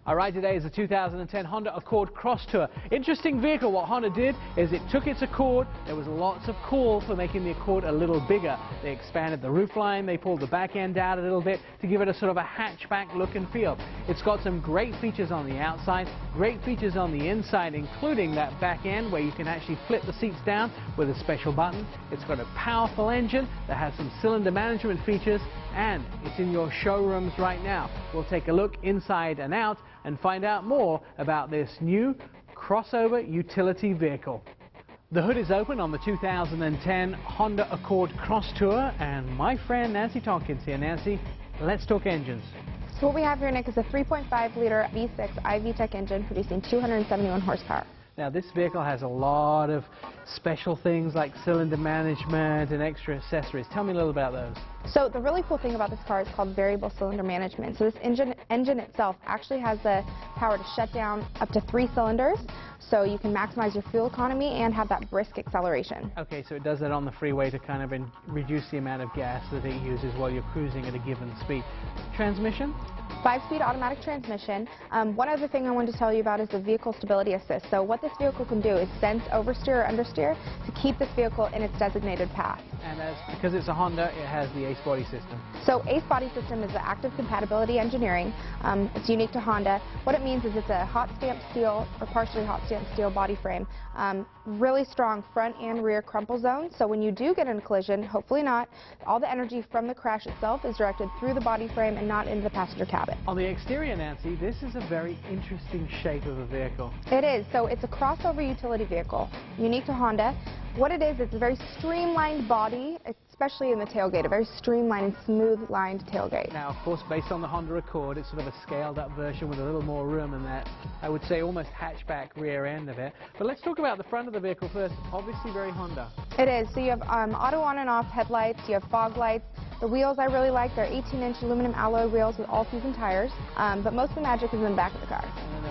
Our ride today is a 2010 Honda Accord Crosstour. Interesting vehicle. What Honda did is it took its Accord. There was lots of call for making the Accord a little bigger. They expanded the roofline, they pulled the back end out a little bit to give it a sort of a hatchback look and feel. It's got some great features on the outside, great features on the inside, including that back end where you can actually flip the seats down with a special button. It's got a powerful engine that has some cylinder management features, and it's in your showrooms right now. We'll take a look inside and out and find out more about this new crossover utility vehicle. The hood is open on the 2010 Honda Accord Crosstour, and my friend Nancy Tompkins here. Nancy, let's talk engines. So what we have here, Nick, is a 3.5-liter V6 iVTEC engine producing 271 horsepower. Now, this vehicle has a lot of special things like cylinder management and extra accessories. Tell me a little about those. So the really cool thing about this car is called variable cylinder management. So this engine itself actually has the power to shut down up to 3 cylinders, so you can maximize your fuel economy and have that brisk acceleration. Okay, so it does that on the freeway to kind of reduce the amount of gas that it uses while you're cruising at a given speed. Transmission? 5-speed automatic transmission. One other thing I wanted to tell you about is the vehicle stability assist. So what this vehicle can do is sense oversteer or understeer to keep this vehicle in its designated path. And because it's a Honda, it has the ACE body system. So ACE body system is the active compatibility engineering. It's unique to Honda. What it means is it's a hot stamped steel or partially hot stamped steel body frame. Really strong front and rear crumple zones. So when you do get in a collision, hopefully not, all the energy from the crash itself is directed through the body frame and not into the passenger cabin. On the exterior, Nancy, this is a very interesting shape of a vehicle. It is. So it's a crossover utility vehicle, unique to Honda. What it is, it's a very streamlined body, especially in the tailgate, a very streamlined and smooth-lined tailgate. Now, of course, based on the Honda Accord, it's sort of a scaled-up version with a little more room in that, I would say, almost hatchback rear end of it. But let's talk about the front of the vehicle first. Obviously very Honda. It is. So you have auto on and off headlights, you have fog lights. The wheels I really like. They're 18-inch aluminum alloy wheels with all-season tires, but most of the magic is in the back of the car.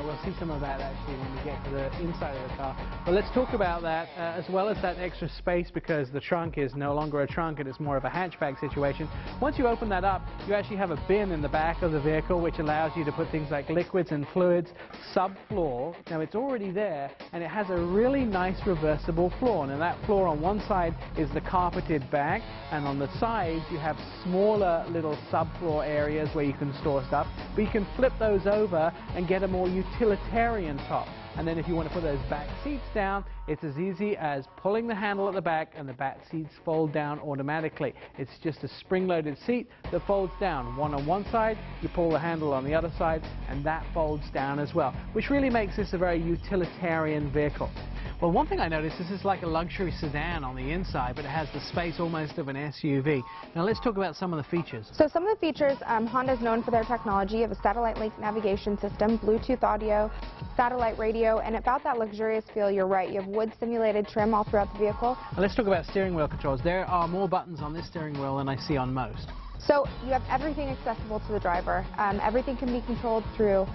We'll see some of that actually when we get to the inside of the car. But let's talk about that as well as that extra space, because the trunk is no longer a trunk and it's more of a hatchback situation. Once you open that up, you actually have a bin in the back of the vehicle which allows you to put things like liquids and fluids subfloor. Now, it's already there, and it has a really nice reversible floor. Now, that floor on one side is the carpeted back, and on the sides you have smaller little subfloor areas where you can store stuff, but you can flip those over and get a more utilitarian top. And then if you want to put those back seats down, it's as easy as pulling the handle at the back and the back seats fold down automatically. It's just a spring-loaded seat that folds down. One on one side, you pull the handle on the other side, and that folds down as well, which really makes this a very utilitarian vehicle. Well, one thing I noticed, this is like a luxury sedan on the inside, but it has the space almost of an SUV. Now, let's talk about some of the features. So some of the features, Honda is known for their technology. You have a satellite link navigation system, Bluetooth audio, satellite radio, and about that luxurious feel, you're right. You have wood simulated trim all throughout the vehicle. Now, let's talk about steering wheel controls. There are more buttons on this steering wheel than I see on most. So you have everything accessible to the driver. Everything can be controlled through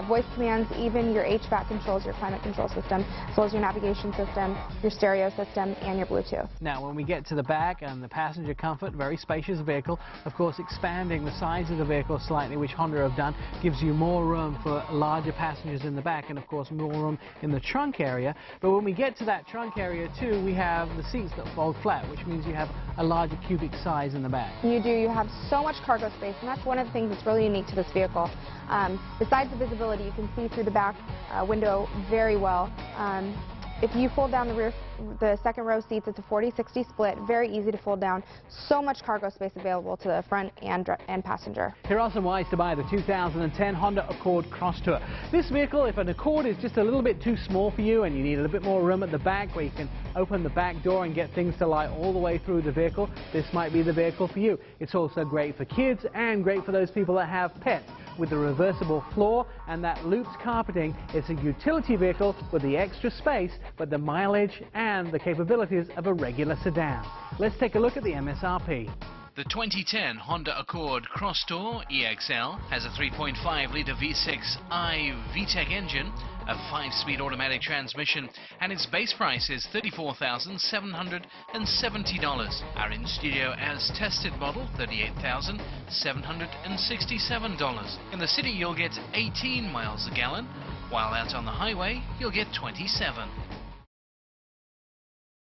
voice commands, even your HVAC controls, your climate control system, as well as your navigation system, your stereo system, and your Bluetooth. Now, when we get to the back and the passenger comfort, very spacious vehicle. Of course, expanding the size of the vehicle slightly, which Honda have done, gives you more room for larger passengers in the back, and of course more room in the trunk area. But when we get to that trunk area too, we have the seats that fold flat, which means you have a larger cubic size in the back. You do. You have so much cargo space, and that's one of the things that's really unique to this vehicle. Besides the visibility, you can see through the back window very well. If you fold down the second row seats, it's a 40-60 split, very easy to fold down. So much cargo space available to the front and passenger. Here are some ways to buy the 2010 Honda Accord Crosstour. This vehicle, if an Accord is just a little bit too small for you and you need a little bit more room at the back where you can open the back door and get things to lie all the way through the vehicle, this might be the vehicle for you. It's also great for kids and great for those people that have pets. With the reversible floor and that looped carpeting, it's a utility vehicle with the extra space, but the mileage and the capabilities of a regular sedan. Let's take a look at the MSRP. The 2010 Honda Accord Crosstour EXL has a 3.5-litre V6 iVTEC engine a 5-speed automatic transmission, and its base price is $34,770. Our in-studio as-tested model, $38,767. In the city, you'll get 18 miles a gallon, while out on the highway, you'll get 27.